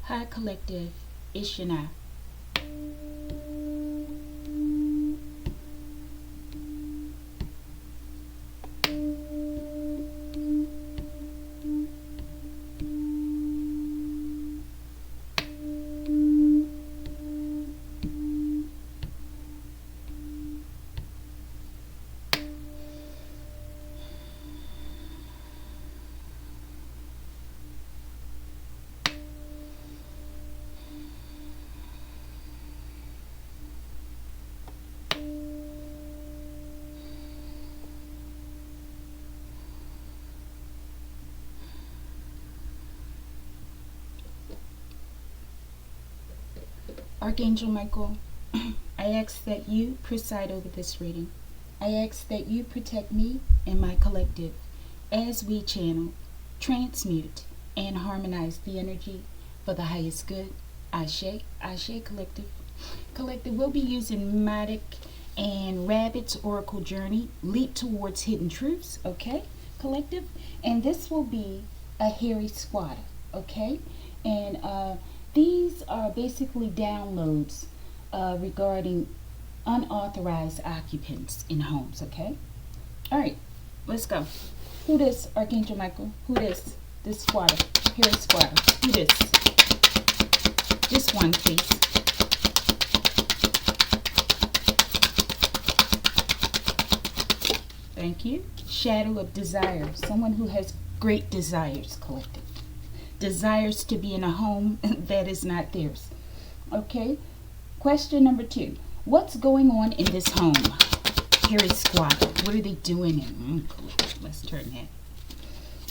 Hi, collective. It's Shana. Archangel Michael, I ask that you preside over this reading. I ask that you protect me and my collective as we channel, transmute, and harmonize the energy for the highest good. Ashe, Ashe Collective. Collective will be using Matic and Rabbit's Oracle Journey, Leap Towards Hidden Truths, okay, Collective? And this will be a Harey squatter, okay? And these are basically downloads regarding unauthorized occupants in homes, okay? All right, let's go. Who this, Archangel Michael? Who this? This squatter, Harey squatter. Who this? Just one, please. Thank you. Shadow of desire. Someone who has great desires, collective. Desires to be in a home that is not theirs. Okay. Question number 2. What's going on in this home? Harry squatter. What are they doing in? Let's turn that.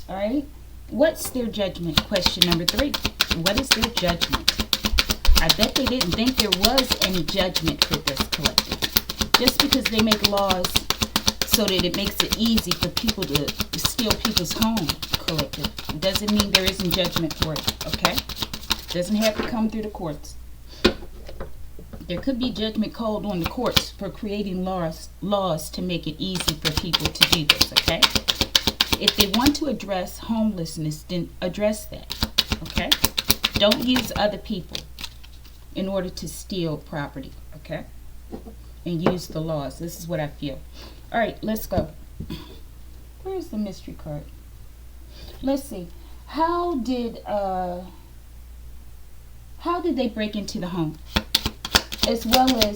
All right. What's their judgment? Question number 3. What is their judgment? I bet they didn't think there was any judgment for this collective. Just because they make laws so that it makes it easy for people to steal people's home, collective, doesn't mean there isn't judgment for it, okay? Doesn't have to come through the courts. There could be judgment called on the courts for creating laws to make it easy for people to do this, okay? If they want to address homelessness, then address that, okay? Don't use other people in order to steal property, okay? And use the laws. This is what I feel. All right, let's go. Where's the mystery card? Let's see. How did they break into the home? As well as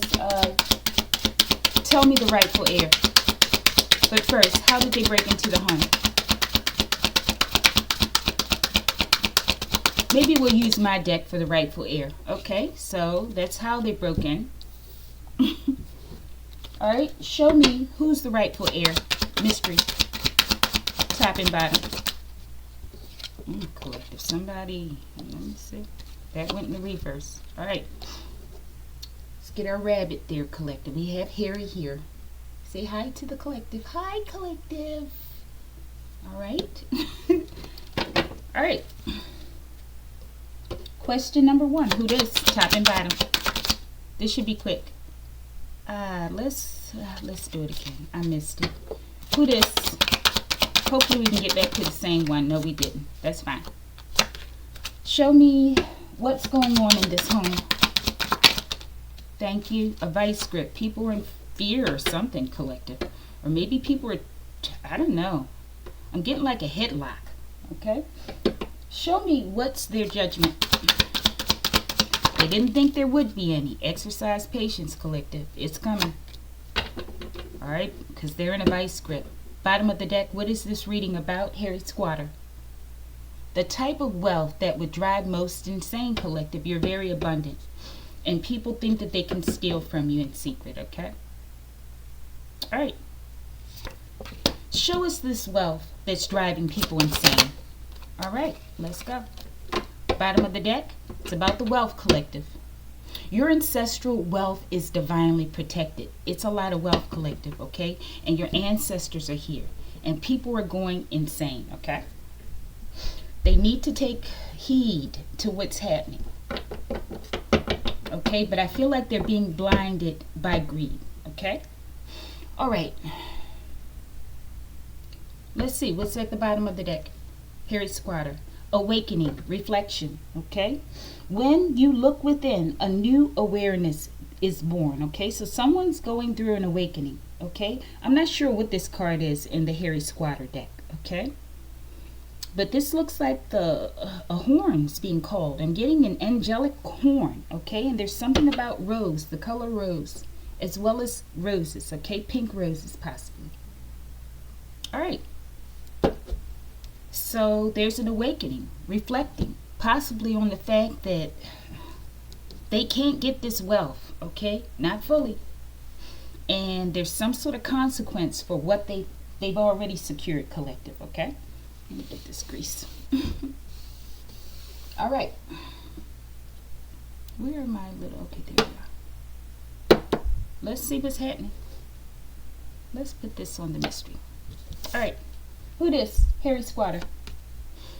tell me the rightful heir. But first, how did they break into the home? Maybe we'll use my deck for the rightful heir. Okay, so that's how they broke in. All right, show me who's the rightful heir. Mystery. Top and bottom. Collective. Somebody. Let me see. That went in the reverse. All right. Let's get our rabbit there, collective. We have Harry here. Say hi to the collective. Hi, collective. All right. All right. Question number 1. Who this? Top and bottom. This should be quick. Let's do it again. I missed it. Who this? Hopefully we can get back to the same one. No, we didn't. That's fine. Show me what's going on in this home. Thank you. A vice grip. People are in fear or something, collective. Or maybe people are, I don't know. I'm getting like a headlock. Okay? Show me what's their judgment. They didn't think there would be any. Exercise patience, collective. It's coming. All right? Because they're in a vice grip. Bottom of the deck, what is this reading about? Harry Squatter. The type of wealth that would drive most insane, collective. You're very abundant. And people think that they can steal from you in secret, okay? All right. Show us this wealth that's driving people insane. All right, let's go. Bottom of the deck, it's about the wealth, collective. Your ancestral wealth is divinely protected. It's a lot of wealth, collective, okay? And your ancestors are here. And people are going insane, okay? They need to take heed to what's happening. Okay, but I feel like they're being blinded by greed, okay? All right. Let's see, what's at the bottom of the deck? Harry Squatter. awakening, reflection, okay? When you look within, a new awareness is born, okay? So someone's going through an awakening, okay? I'm not sure what this card is in the Harry Squatter deck, okay? But this looks like a horn's being called. I'm getting an angelic horn, okay? And there's something about rose, the color rose, as well as roses, okay? Pink roses, possibly. All right. So there's an awakening, reflecting, possibly on the fact that they can't get this wealth, okay? Not fully. And there's some sort of consequence for what they've already secured, collective, okay? Let me get this grease. All right. Where are my little... Okay, there we are. Let's see what's happening. Let's put this on the mystery. All right. Who this? Harry Squatter.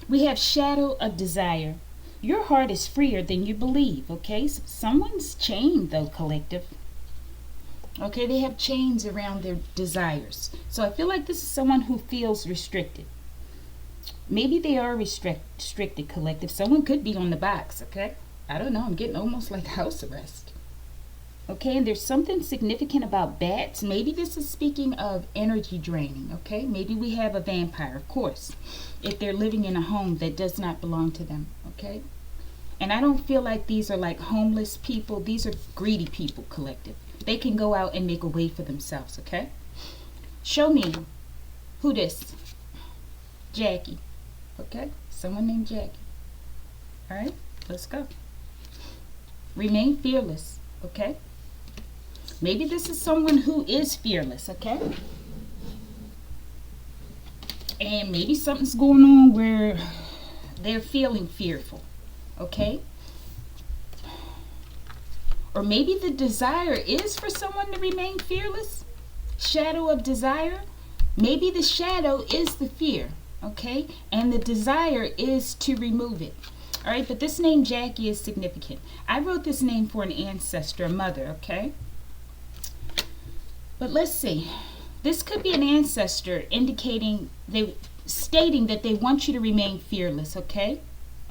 We have shadow of desire. Your heart is freer than you believe, okay? So someone's chained, though, collective. Okay, they have chains around their desires. So I feel like this is someone who feels restricted. Maybe they are restricted, collective. Someone could be on the box, okay? I don't know. I'm getting almost like house arrest. Okay, and there's something significant about bats. Maybe this is speaking of energy draining, okay? Maybe we have a vampire, of course, if they're living in a home that does not belong to them, okay? And I don't feel like these are like homeless people. These are greedy people, collective. They can go out and make a way for themselves, okay? Show me who this. Jackie. Okay? Someone named Jackie. All right? Let's go. Remain fearless, okay? Maybe this is someone who is fearless, okay? And maybe something's going on where they're feeling fearful, okay? Or maybe the desire is for someone to remain fearless. Shadow of desire. Maybe the shadow is the fear, okay? And the desire is to remove it. All right, but this name Jackie is significant. I wrote this name for an ancestor, a mother, okay? But let's see. This could be an ancestor stating that they want you to remain fearless, okay?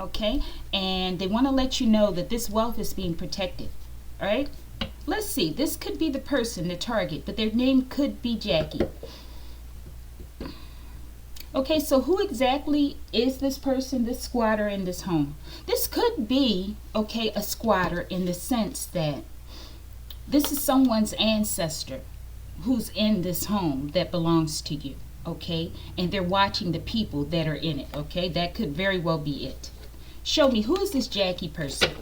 Okay? And they want to let you know that this wealth is being protected. All right? Let's see. This could be the person, the target, but their name could be Jackie. Okay, so who exactly is this person, this squatter in this home? This could be, okay, a squatter in the sense that this is someone's ancestor who's in this home that belongs to you, okay? And they're watching the people that are in it, okay? That could very well be it. Show me, who is this Jackie person?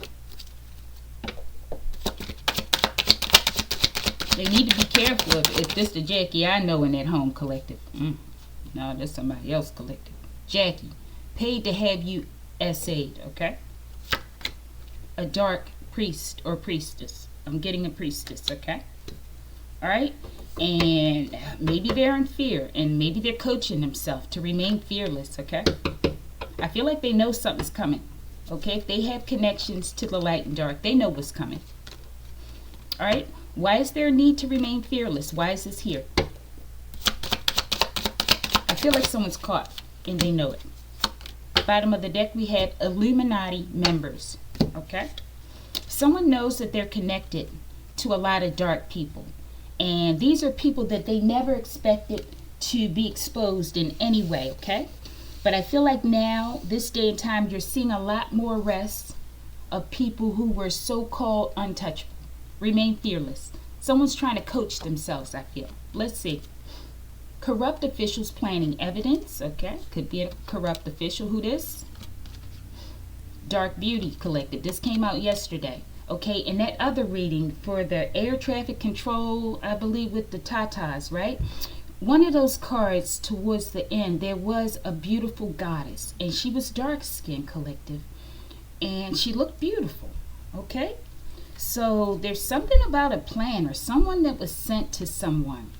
They need to be careful if this the Jackie I know in that home, collective. No, that's somebody else, collective. Jackie, paid to have you essayed, okay? A dark priest or priestess. I'm getting a priestess, okay? All right? And maybe they're in fear, and maybe they're coaching themselves to remain fearless, okay? I feel like they know something's coming, okay? If they have connections to the light and dark, they know what's coming. All right? Why is there a need to remain fearless? Why is this here? I feel like someone's caught, and they know it. Bottom of the deck, we have Illuminati members, okay? Someone knows that they're connected to a lot of dark people. And these are people that they never expected to be exposed in any way, okay? But I feel like now, this day and time, you're seeing a lot more arrests of people who were so-called untouchable. Remain fearless. Someone's trying to coach themselves, I feel. Let's see. Corrupt officials planning evidence, okay? Could be a corrupt official. Who this? Dark Beauty Collective. This came out yesterday. Okay, in that other reading for the air traffic control, I believe with the Tatas, right? One of those cards towards the end, there was a beautiful goddess, and she was dark-skinned, collective, and she looked beautiful, okay? So there's something about a plan or someone that was sent to someone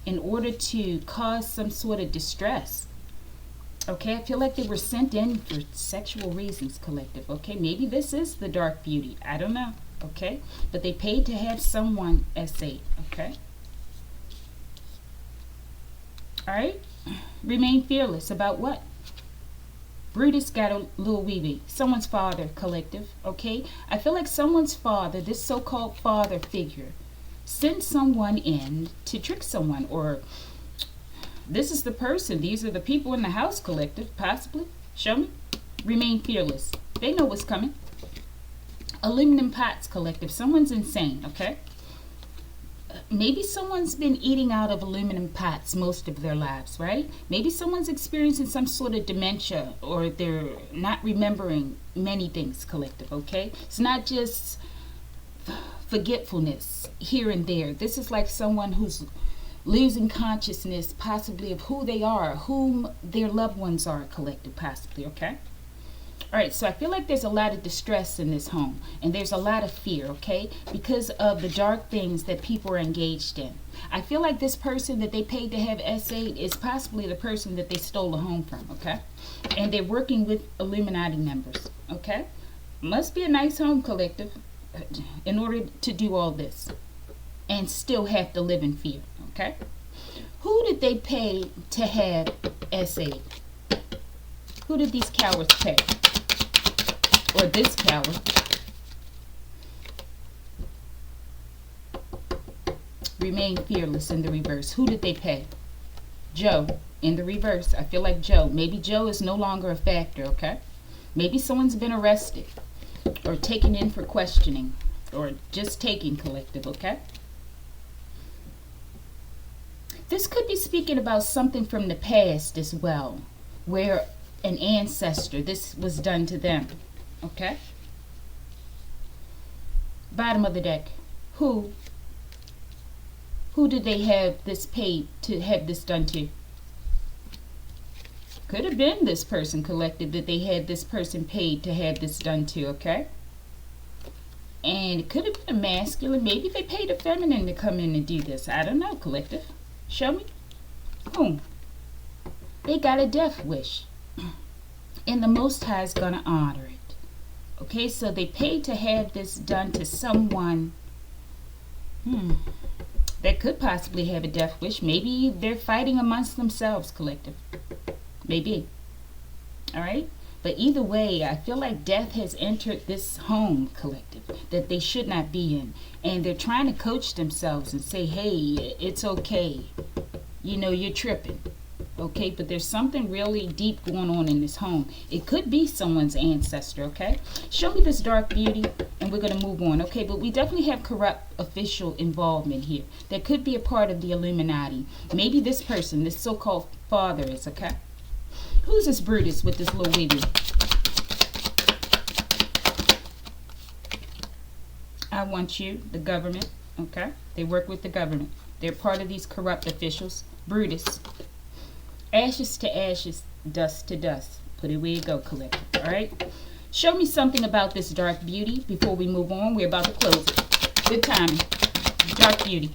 in order to cause some sort of distress. Okay, I feel like they were sent in for sexual reasons, collective. Okay, maybe this is the dark beauty. I don't know. Okay, but they paid to have someone essayed. Okay. All right. Remain fearless about what? Brutus got a little wee wee. Someone's father, collective, okay? I feel like someone's father, this so-called father figure, sent someone in to trick someone, or this is the person, these are the people in the house, collective, possibly. Show me. Remain fearless. They know what's coming. Aluminum pots, collective. Someone's insane, okay? Maybe someone's been eating out of aluminum pots most of their lives, right? Maybe someone's experiencing some sort of dementia, or they're not remembering many things, collective, okay? It's not just forgetfulness here and there. This is like someone who's losing consciousness, possibly of who they are, whom their loved ones are, collective, possibly, okay? All right, so I feel like there's a lot of distress in this home, and there's a lot of fear, okay, because of the dark things that people are engaged in. I feel like this person that they paid to have S8 is possibly the person that they stole a home from, okay? And they're working with Illuminati members, okay? Must be a nice home, collective, in order to do all this and still have to live in fear, okay? Who did they pay to have S8? Who did these cowards pay? Or this coward? Remain fearless in the reverse. Who did they pay? Joe in the reverse. I feel like Joe. Maybe Joe is no longer a factor, okay? Maybe someone's been arrested or taken in for questioning, or just taking, collective, okay? This could be speaking about something from the past as well, where an ancestor, this was done to them. Okay? Bottom of the deck. Who did they have this paid to have this done to? Could have been this person, collective, that they had this person paid to have this done to, okay? And it could have been a masculine. Maybe they paid a feminine to come in and do this. I don't know, collective. Show me. Boom. They got a death wish. And the Most High is going to honor it. Okay, so they paid to have this done to someone that could possibly have a death wish. Maybe they're fighting amongst themselves, collective. Maybe. All right? But either way, I feel like death has entered this home, collective, that they should not be in. And they're trying to coach themselves and say, hey, it's okay. You know, you're tripping. Okay, but there's something really deep going on in this home. It could be someone's ancestor, okay? Show me this dark beauty, and we're going to move on, okay? But we definitely have corrupt official involvement here. That could be a part of the Illuminati. Maybe this person, this so-called father is, okay? Who's this Brutus with this little wee-wee? I want you, the government, okay? They work with the government. They're part of these corrupt officials. Brutus. Ashes to ashes, dust to dust. Put it where you go, collective. All right? Show me something about this dark beauty before we move on. We're about to close it. Good timing. Dark beauty.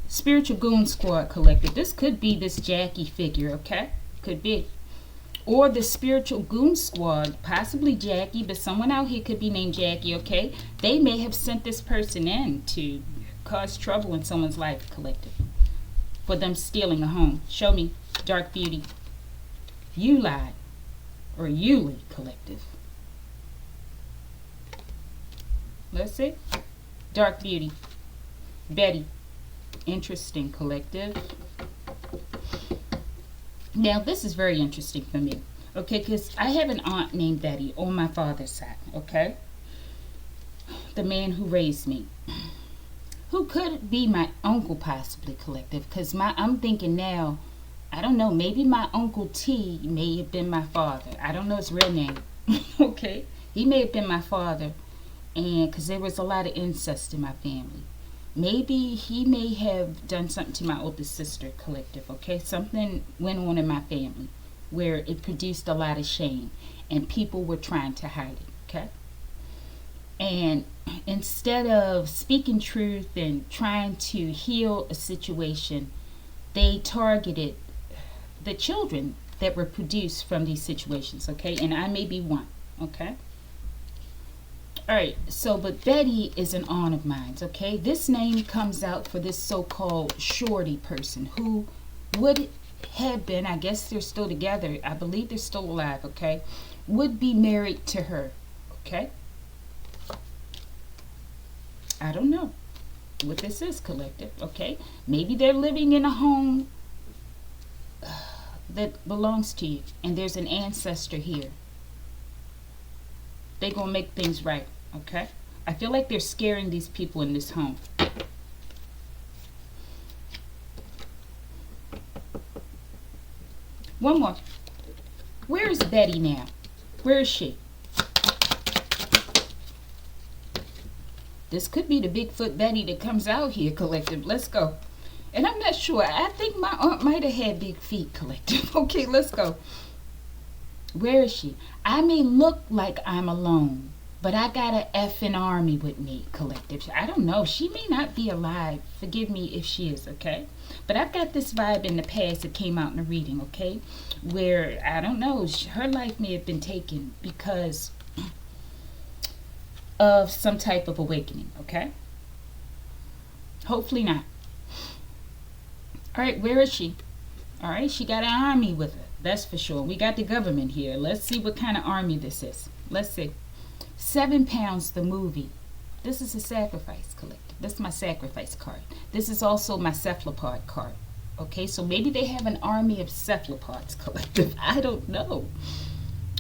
Spiritual goon squad, collective. This could be this Jackie figure, okay? Could be. Or the spiritual goon squad, possibly Jackie, but someone out here could be named Jackie, okay? They may have sent this person in to cause trouble in someone's life, collective, for them stealing a home. Show me. Dark beauty. You lied. Or Yuli, collective. Let's see. Dark beauty. Betty. Interesting, collective. Now, this is very interesting for me. Okay, because I have an aunt named Betty on my father's side, okay? The man who raised me. Who could be my uncle, possibly, collective? Because I'm thinking now, I don't know, maybe my Uncle T may have been my father. I don't know his real name. Okay? He may have been my father. And because there was a lot of incest in my family. Maybe he may have done something to my oldest sister, collective. Okay? Something went on in my family where it produced a lot of shame. And people were trying to hide it. Okay? And instead of speaking truth and trying to heal a situation, they targeted the children that were produced from these situations, okay? And I may be one, okay? All right, so, but Betty is an aunt of mine, okay? This name comes out for this so-called shorty person who would had been, I guess they're still together, I believe they're still alive, okay, would be married to her, okay? I don't know what this is, collective, okay? Maybe they're living in a home that belongs to you, and there's an ancestor here. They're going to make things right, okay? I feel like they're scaring these people in this home. One more. Where is Betty now? Where is she? This could be the Bigfoot Betty that comes out here, collective. Let's go. And I'm not sure. I think my aunt might have had big feet, collective. Okay, let's go. Where is she? I may look like I'm alone, but I got a effing army with me, collective. I don't know. She may not be alive. Forgive me if she is, okay? But I've got this vibe in the past that came out in the reading, okay? Where, I don't know, her life may have been taken because of some type of awakening, okay? Hopefully not. All right, where is she? All right, she got an army with her. That's for sure. We got the government here. Let's see what kind of army this is. Let's see. 7 pounds, the movie. This is a sacrifice, collective. This is my sacrifice card. This is also my cephalopod card. Okay, so maybe they have an army of cephalopods, collective. I don't know.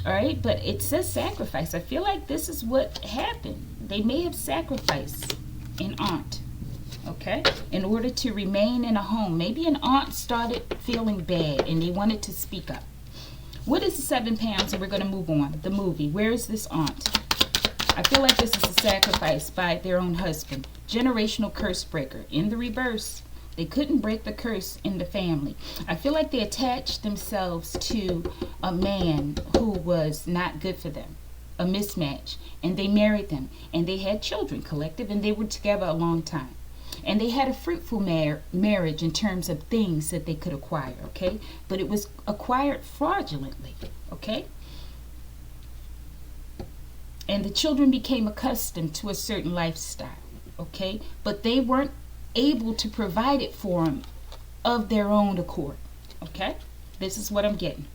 All right, but it says sacrifice. I feel like this is what happened. They may have sacrificed an aunt, okay, in order to remain in a home. Maybe an aunt started feeling bad and they wanted to speak up. What is the 7 pounds? And we're going to move on. The movie. Where is this aunt? I feel like this is a sacrifice by their own husband. Generational curse breaker. In the reverse, they couldn't break the curse in the family. I feel like they attached themselves to a man who was not good for them. A mismatch. And they married them. And they had children, collective. And they were together a long time. And they had a fruitful marriage in terms of things that they could acquire, okay? But it was acquired fraudulently, okay? And the children became accustomed to a certain lifestyle, okay? But they weren't able to provide it for them of their own accord, okay? This is what I'm getting.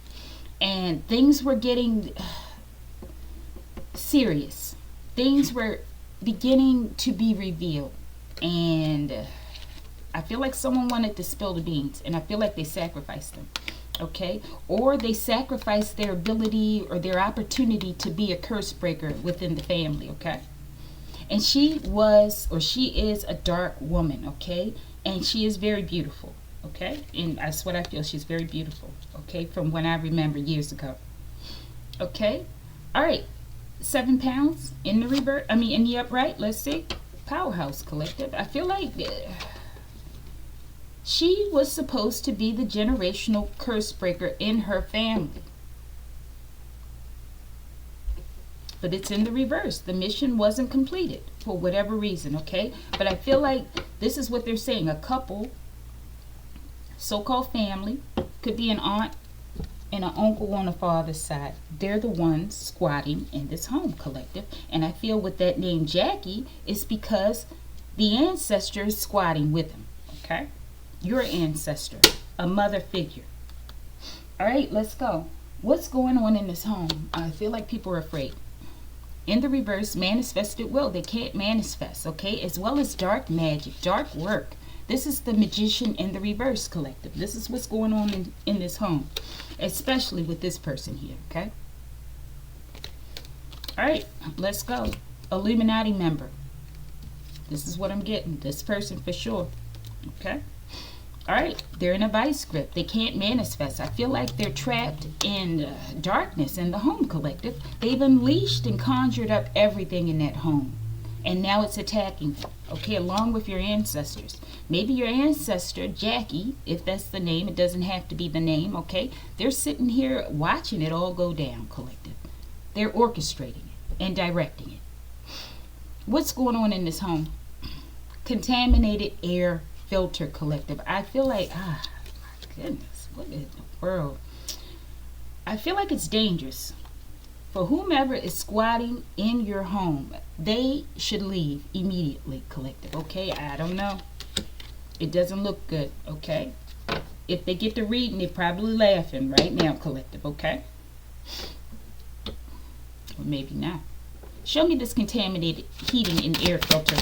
And things were getting serious. Things were beginning to be revealed. And I feel like someone wanted to spill the beans. And I feel like they sacrificed them. Okay, or they sacrificed their ability or their opportunity to be a curse breaker within the family, okay? And she was, or she is, a dark woman, okay? And she is very beautiful, okay? And that's what I feel. She's very beautiful, okay? From when I remember years ago. Okay? All right. 7 pounds in the revert. I mean, in the upright. Let's see. Powerhouse collective. I feel like she was supposed to be the generational curse breaker in her family. But it's in the reverse. The mission wasn't completed for whatever reason, okay? But I feel like this is what they're saying. A couple, so-called family, could be an aunt and an uncle on the father's side. They're the ones squatting in this home, collective. And I feel with that name Jackie, it's because the ancestor is squatting with him, okay? Your ancestor, a mother figure. All right, let's go. What's going on in this home? I feel like people are afraid. In the reverse, manifested will. They can't manifest, okay? As well as dark magic, dark work. This is the magician in the reverse, collective. This is what's going on in this home, especially with this person here, okay? All right, let's go. Illuminati member. This is what I'm getting. This person for sure, okay? All right, they're in a vice grip. They can't manifest. I feel like they're trapped in darkness in the home, collective. They've unleashed and conjured up everything in that home. And now it's attacking them, okay, along with your ancestors. Maybe your ancestor, Jackie, if that's the name, it doesn't have to be the name, okay? They're sitting here watching it all go down, collective. They're orchestrating it and directing it. What's going on in this home? Contaminated air filter, collective. I feel like, my goodness, what in the world? I feel like it's dangerous. For whomever is squatting in your home, they should leave immediately, collective, okay? I don't know. It doesn't look good, okay? If they get to reading, they're probably laughing right now, collective, okay? Or maybe not. Show me this contaminated heating and air filter.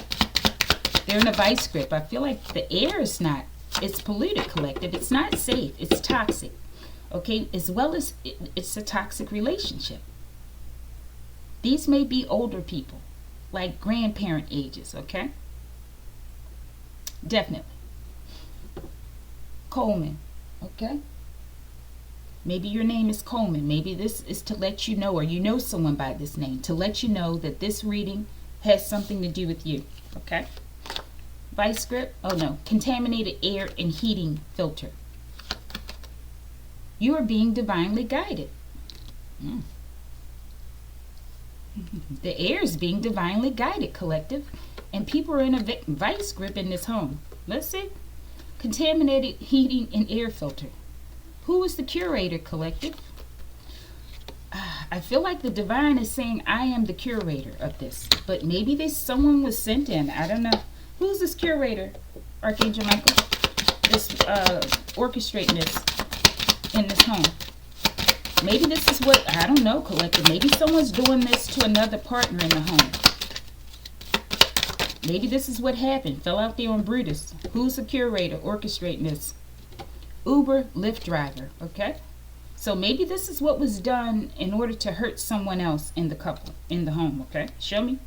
They're in a vice grip. I feel like the air is not, it's polluted, collective. It's not safe. It's toxic, okay? As well as it's a toxic relationship. These may be older people, like grandparent ages, okay? Definitely. Coleman, okay? Maybe your name is Coleman. Maybe this is to let you know, or you know someone by this name, to let you know that this reading has something to do with you, okay? Vice grip, oh no, contaminated air and heating filter. You are being divinely guided. The air is being divinely guided, collective, and people are in a vice grip in this home. Let's see. Contaminated heating and air filter. Who is the curator, collective? I feel like the divine is saying I am the curator of this, but maybe someone was sent in. I don't know. Who's this curator, Archangel Michael? This orchestrating this in this home. Maybe this is what, I don't know, collective. Maybe someone's doing this to another partner in the home. Maybe this is what happened. Fell out there on Brutus. Who's the curator orchestrating this? Uber, Lyft driver, okay? So maybe this is what was done in order to hurt someone else in the couple, in the home, okay? Show me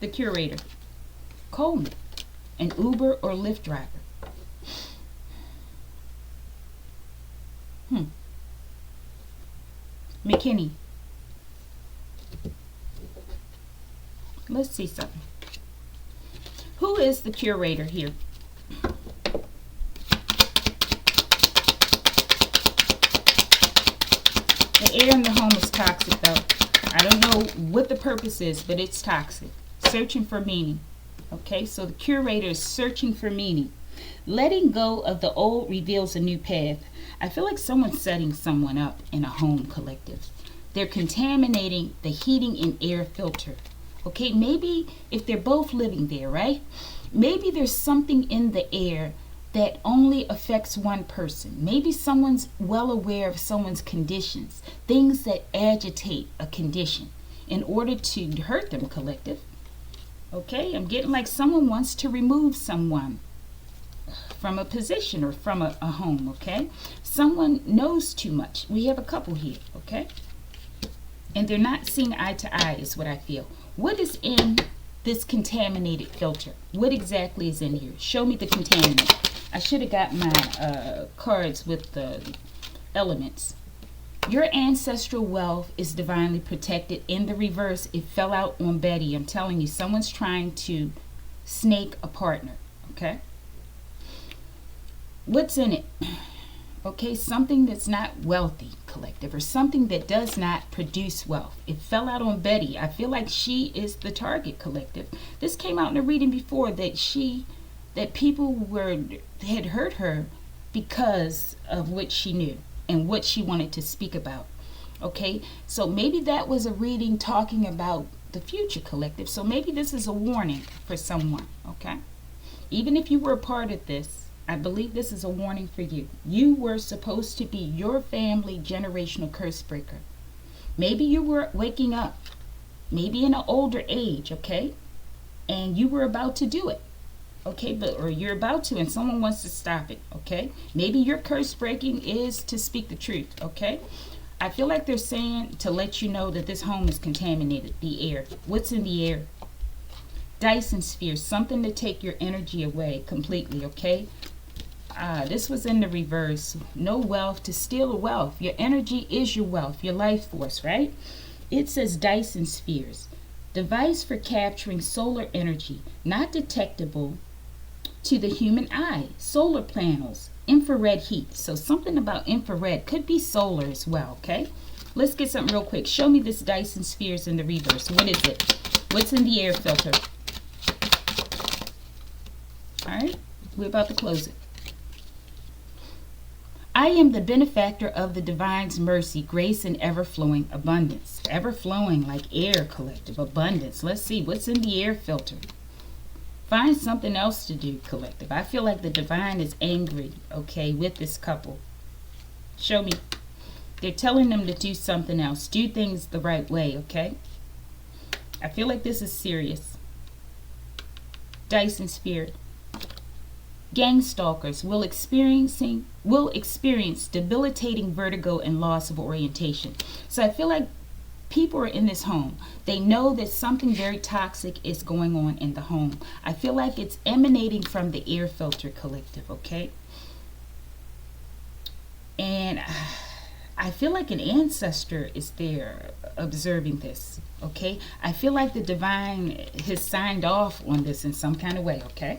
the curator. Coleman, an Uber or Lyft driver. McKinney. Let's see something. Who is the curator here? The air in the home is toxic, though. I don't know what the purpose is, but it's toxic. Searching for meaning. Okay, so the curator is searching for meaning. Letting go of the old reveals a new path. I feel like someone's setting someone up in a home, collective. They're contaminating the heating and air filter. Okay, maybe if they're both living there, right? Maybe there's something in the air that only affects one person. Maybe someone's well aware of someone's conditions, things that agitate a condition in order to hurt them, collective. Okay, I'm getting like someone wants to remove someone from a position or from a home, okay? Someone knows too much. We have a couple here, okay? And they're not seeing eye to eye is what I feel. What is in this contaminated filter? What exactly is in here? Show me the contaminant. I should have got my cards with the elements. Your ancestral wealth is divinely protected. In the reverse, it fell out on Betty. I'm telling you, someone's trying to snake a partner, okay? What's in it? Okay, something that's not wealthy, collective, or something that does not produce wealth. It fell out on Betty. I feel like she is the target, collective. This came out in a reading before that people had hurt her because of what she knew and what she wanted to speak about. Okay, so maybe that was a reading talking about the future, collective. So maybe this is a warning for someone, okay? Even if you were a part of this, I believe this is a warning for you. You were supposed to be your family generational curse breaker. Maybe you were waking up, maybe in an older age, okay? And you were about to do it, okay? Or you're about to, and someone wants to stop it, okay? Maybe your curse breaking is to speak the truth, okay? I feel like they're saying to let you know that this home is contaminated, the air. What's in the air? Dyson spheres, something to take your energy away completely, okay? This was in the reverse. No wealth to steal wealth. Your energy is your wealth, your life force, right? It says Dyson spheres, device for capturing solar energy, not detectable to the human eye. Solar panels, infrared heat. So something about infrared could be solar as well, okay? Let's get something real quick. Show me this Dyson spheres in the reverse. What is it? What's in the air filter? All right, we're about to close it. I am the benefactor of the divine's mercy, grace, and ever-flowing abundance. Ever-flowing like air, collective abundance. Let's see, what's in the air filter? Find something else to do, collective. I feel like the divine is angry, okay, with this couple. Show me. They're telling them to do something else. Do things the right way, okay? I feel like this is serious. Dice and Spirit. Gang stalkers will experience debilitating vertigo and loss of orientation. So I feel like people are in this home. They know that something very toxic is going on in the home. I feel like it's emanating from the air filter, collective, okay? And I feel like an ancestor is there observing this, okay? I feel like the divine has signed off on this in some kind of way, okay?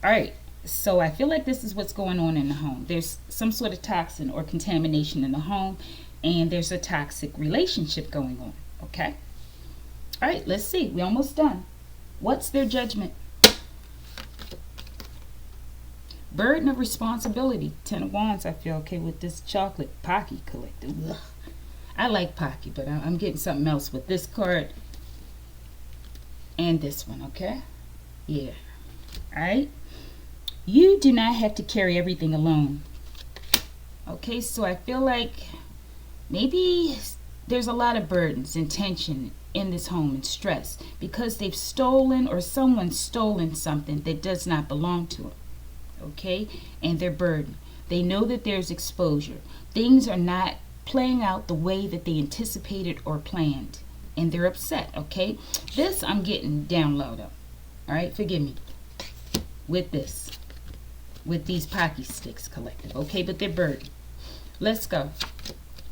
All right. So I feel like this is what's going on in the home. There's some sort of toxin or contamination in the home, and there's a toxic relationship going on, okay? All right, let's see. We're almost done. What's their judgment? Burden of responsibility. 10 of Wands, I feel, okay, with this chocolate Pocky collective. Ugh. I like Pocky, but I'm getting something else with this card and this one, okay? Yeah. All right. You do not have to carry everything alone. Okay, so I feel like maybe there's a lot of burdens and tension in this home and stress because they've stolen or someone's stolen something that does not belong to them. Okay, and they're burdened. They know that there's exposure. Things are not playing out the way that they anticipated or planned, and they're upset. Okay, this I'm getting download up. All right, forgive me with this. With these Pocky sticks, collective, okay, but they're burdened. Let's go.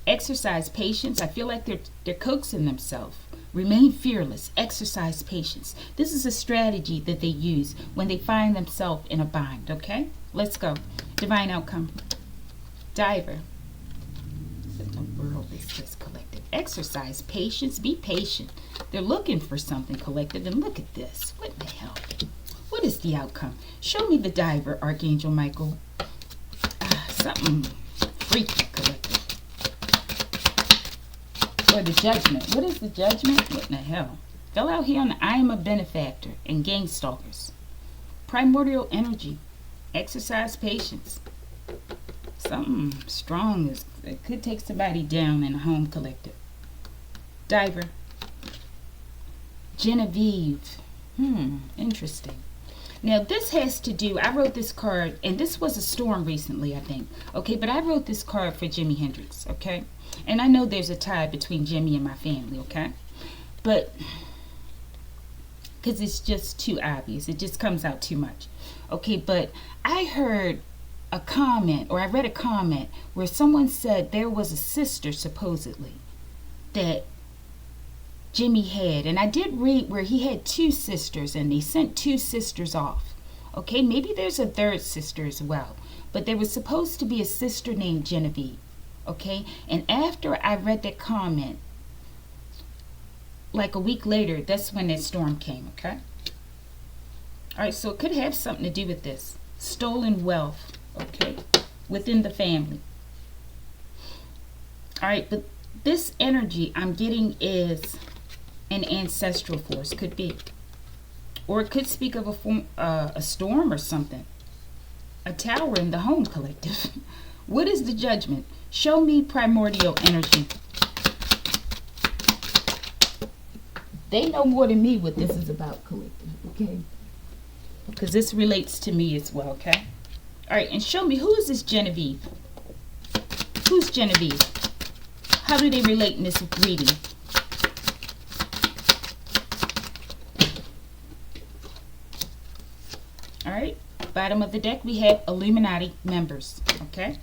Exercise patience. I feel like they're coaxing themselves. Remain fearless. Exercise patience. This is a strategy that they use when they find themselves in a bind, okay? Let's go. Divine outcome. Diver. What in the world is this, collective? Exercise patience. Be patient. They're looking for something, collective, and look at this. What in the hell? What is the outcome? Show me the diver, Archangel Michael. Something freaky, collective. Or the judgment. What is the judgment? What in the hell? Fell out here on the I am a benefactor and gang stalkers. Primordial energy. Exercise patience. Something strong. It could take somebody down in a home, collective. Diver. Genevieve. Interesting. Now, this has to do, I wrote this card, and this was a storm recently, I think. Okay, but I wrote this card for Jimi Hendrix, okay? And I know there's a tie between Jimmy and my family, okay? But, because it's just too obvious. It just comes out too much. Okay, but I heard a comment, or I read a comment, where someone said there was a sister, supposedly, that Jimmy had, and I did read where he had 2 sisters and they sent 2 sisters off. Okay, maybe there's a 3rd sister as well, but there was supposed to be a sister named Genevieve. Okay, and after I read that comment, like a week later, that's when that storm came. Okay, all right, so it could have something to do with this stolen wealth, okay, within the family. All right, but this energy I'm getting is an ancestral force, could be, or it could speak of a storm or something. A tower in the home, collective. What is the judgment? Show me primordial energy. They know more than me what this is about, collective, okay? Because this relates to me as well, okay? All right, and show me, who is this Genevieve? Who's Genevieve? How do they relate in this reading? All right, bottom of the deck, we have Illuminati members, okay?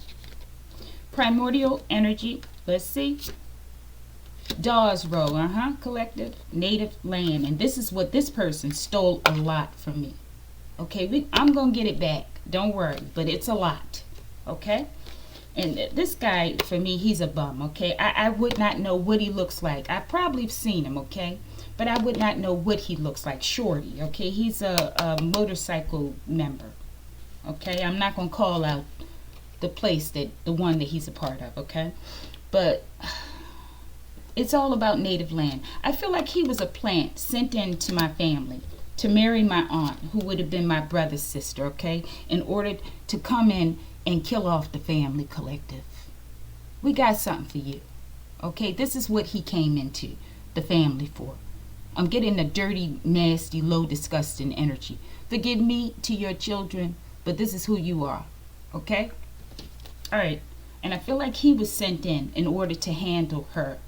Primordial energy, let's see. Dawes roll, collective, native land. And this is what this person stole a lot from me. Okay, I'm going to get it back. Don't worry, but it's a lot, okay? And this guy, for me, he's a bum, okay? I would not know what he looks like. I probably have seen him, okay? But I would not know what he looks like. Shorty, okay? He's a motorcycle member, okay? I'm not going to call out the place, the one that he's a part of, okay? But it's all about native land. I feel like he was a plant sent into my family, to marry my aunt, who would have been my brother's sister, okay, in order to come in and kill off the family collective. We got something for you, okay? This is what he came into the family for. I'm getting a dirty, nasty, low, disgusting energy. Forgive me to your children, but this is who you are, okay? All right. And I feel like he was sent in order to handle her,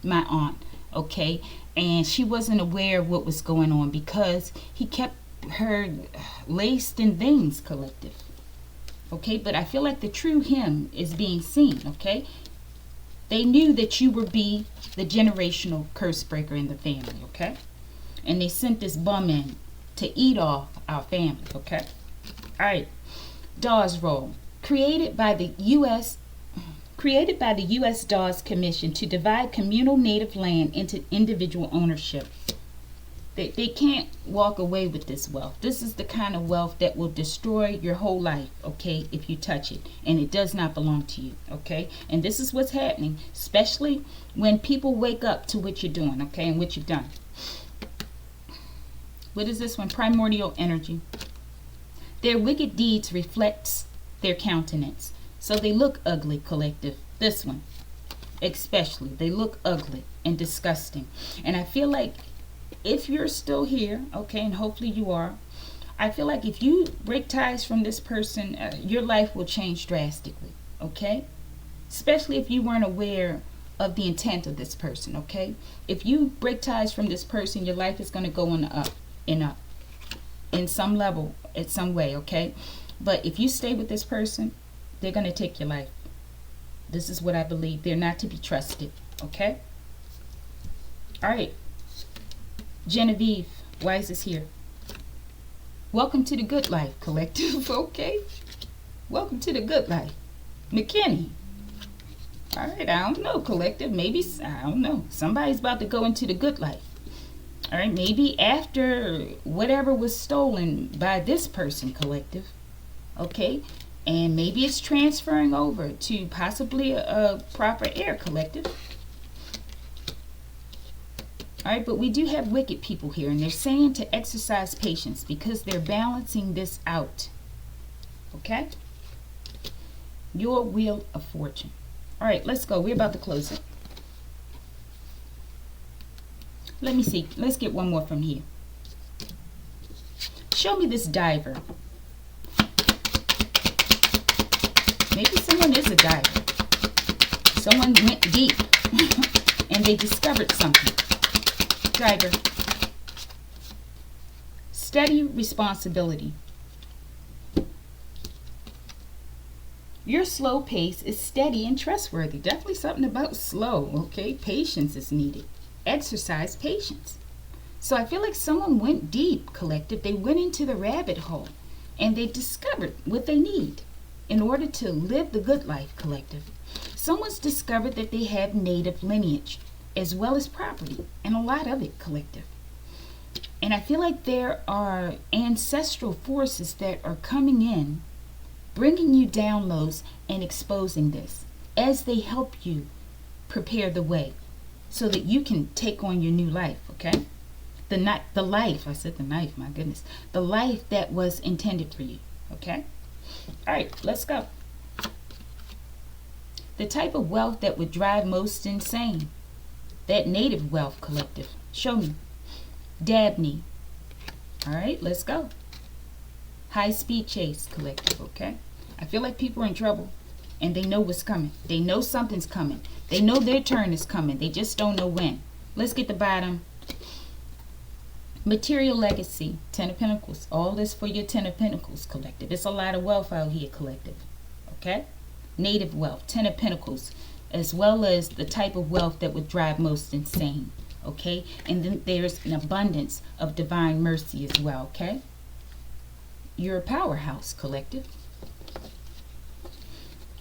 my aunt, okay? And she wasn't aware of what was going on because he kept her laced in veins, collective. Okay, but I feel like the true him is being seen, okay? They knew that you would be the generational curse breaker in the family, okay? And they sent this bum in to eat off our family, okay? All right, Dawes role. Created by the U.S. Dawes Commission to divide communal native land into individual ownership. They can't walk away with this wealth. This is the kind of wealth that will destroy your whole life, okay, if you touch it. And it does not belong to you, okay? And this is what's happening, especially when people wake up to what you're doing, okay, and what you've done. What is this one? Primordial energy. Their wicked deeds reflects their countenance. So they look ugly, collective. This one, especially. They look ugly and disgusting. And I feel like if you're still here, okay, and hopefully you are, I feel like if you break ties from this person, your life will change drastically, okay? Especially if you weren't aware of the intent of this person, okay? If you break ties from this person, your life is going to go on the up and up in some level, in some way, okay? But if you stay with this person, they're going to take your life. This is what I believe. They're not to be trusted, okay? All right. Genevieve, why is this here? Welcome to the good life, collective, okay? Welcome to the good life. McKinney. All right, I don't know, collective. Maybe, I don't know. Somebody's about to go into the good life. All right, maybe after whatever was stolen by this person, collective, okay? And maybe it's transferring over to possibly a proper heir, collective. All right, but we do have wicked people here, and they're saying to exercise patience because they're balancing this out. Okay? Your wheel of fortune. All right, let's go. We're about to close it. Let me see. Let's get one more from here. Show me this diver. Maybe someone is a diver. Someone went deep and they discovered something. Diver. Steady responsibility. Your slow pace is steady and trustworthy. Definitely something about slow, okay? Patience is needed. Exercise patience. So I feel like someone went deep, collective. They went into the rabbit hole and they discovered what they need in order to live the good life, collective. Someone's discovered that they have native lineage as well as property, and a lot of it, collective. And I feel like there are ancestral forces that are coming in, bringing you downloads and exposing this as they help you prepare the way so that you can take on your new life, okay? The life, I said the knife, my goodness. The life that was intended for you, okay? All right, let's go. The type of wealth that would drive most insane. That native wealth, collective. Show me. Dabney. All right, let's go. High speed chase, collective, okay? I feel like people are in trouble and they know what's coming. They know something's coming. They know their turn is coming. They just don't know when. Let's get the bottom. Material legacy, 10 of Pentacles. All this for your 10 of Pentacles, collective. It's a lot of wealth out here, collective, okay? Native wealth, 10 of Pentacles, as well as the type of wealth that would drive most insane, okay? And then there's an abundance of divine mercy as well, okay? You're a powerhouse, collective.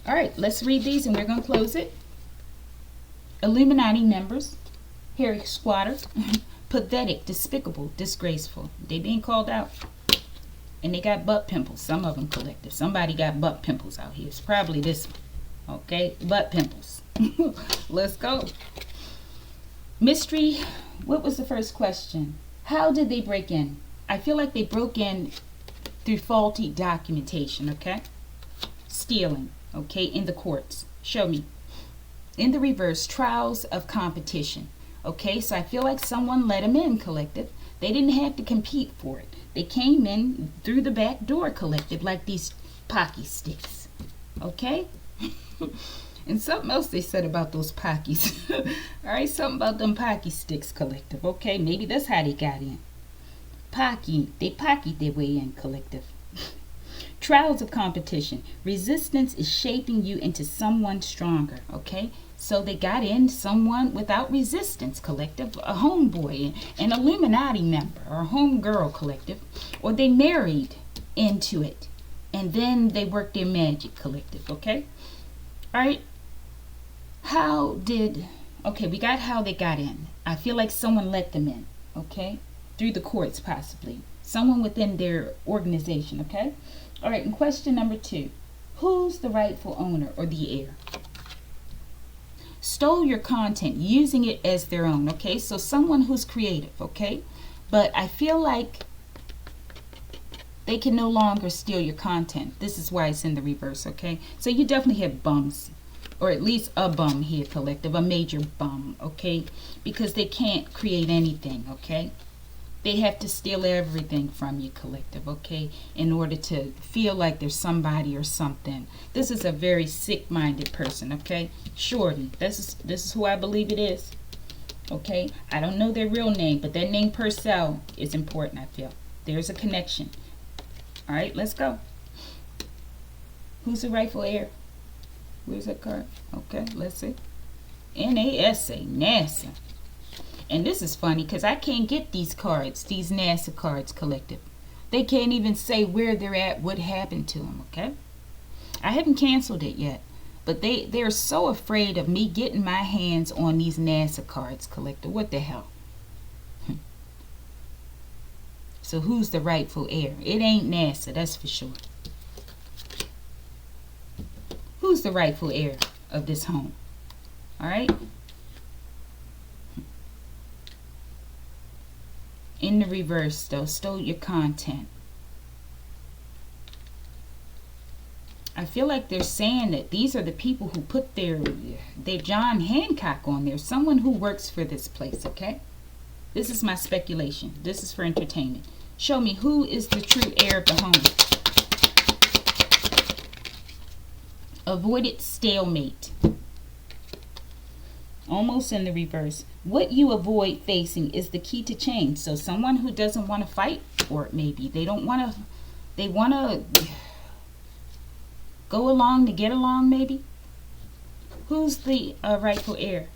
All right, let's read these and we're going to close it. Illuminati members, Harry squatter, pathetic, despicable, disgraceful. They being called out. And they got butt pimples, some of them, collective. Somebody got butt pimples out here. It's probably this one, okay? Butt pimples. Let's go. Mystery, what was the first question? How did they break in? I feel like they broke in through faulty documentation, okay? Stealing, okay, in the courts. Show me. In the reverse, trials of competition. Okay, so I feel like someone let them in, collective. They didn't have to compete for it. They came in through the back door, collective, like these pocky sticks. Okay? And something else they said about those pockies. Alright, something about them pocky sticks, collective. Okay, maybe that's how they got in. They pockied their way in, collective. Trials of competition. Resistance is shaping you into someone stronger, okay? So they got in someone without resistance, collective, a homeboy, an Illuminati member, or a homegirl, collective, or they married into it, and then they worked their magic, collective, okay? All right. Okay, we got how they got in. I feel like someone let them in, okay? Through the courts, possibly. Someone within their organization, okay? All right, and question number 2. Who's the rightful owner or the heir? Stole your content, using it as their own, okay? So someone who's creative, okay? But I feel like they can no longer steal your content. This is why it's in the reverse, okay? So you definitely have bums, or at least a bum here, collective, a major bum, okay? Because they can't create anything, okay? They have to steal everything from you, collective, okay, in order to feel like there's somebody or something. This is a very sick-minded person, okay? Shorty, this is who I believe it is, okay? I don't know their real name, but their name Purcell is important, I feel. There's a connection. All right, let's go. Who's the rightful heir? Where's that card? Okay, let's see. NASA, NASA. And this is funny because I can't get these cards, these NASA cards, collective. They can't even say where they're at, what happened to them, okay? I haven't canceled it yet, but they're so afraid of me getting my hands on these NASA cards, collective. What the hell? So who's the rightful heir? It ain't NASA, that's for sure. Who's the rightful heir of this home? All right? In the reverse, though, stole your content. I feel like they're saying that these are the people who put their John Hancock on there. Someone who works for this place, okay? This is my speculation. This is for entertainment. Show me who is the true heir of the home. Avoided stalemate. Almost in the reverse. What you avoid facing is the key to change. So someone who doesn't want to fight for it, maybe. They want to go along to get along, maybe. Who's the rightful heir?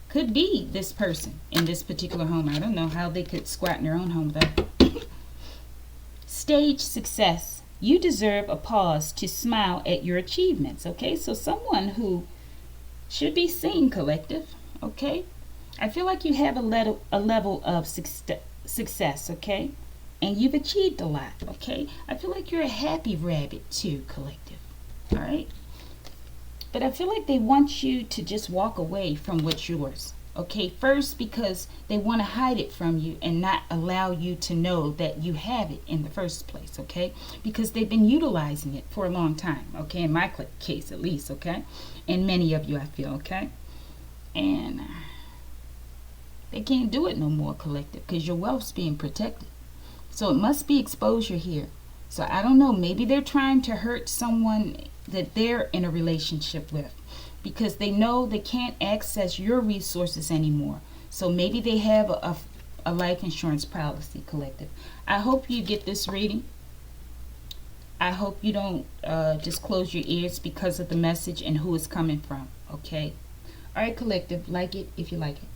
Could be this person in this particular home. I don't know how they could squat in their own home, though. Stage success. You deserve a pause to smile at your achievements, okay? So someone who should be seen, collective, okay? I feel like you have a level of success, okay? And you've achieved a lot, okay? I feel like you're a happy rabbit too, collective, all right? But I feel like they want you to just walk away from what's yours, okay? First, because they want to hide it from you and not allow you to know that you have it in the first place, okay? Because they've been utilizing it for a long time, okay? In my case, at least, okay? And many of you, I feel, okay? And they can't do it no more, collective, because your wealth's being protected. So it must be exposure here. So I don't know, maybe they're trying to hurt someone that they're in a relationship with, because they know they can't access your resources anymore. So maybe they have a life insurance policy, collective. I hope you get this reading. I hope you don't just close your ears because of the message and who it's coming from, okay? All right, collective, like it if you like it.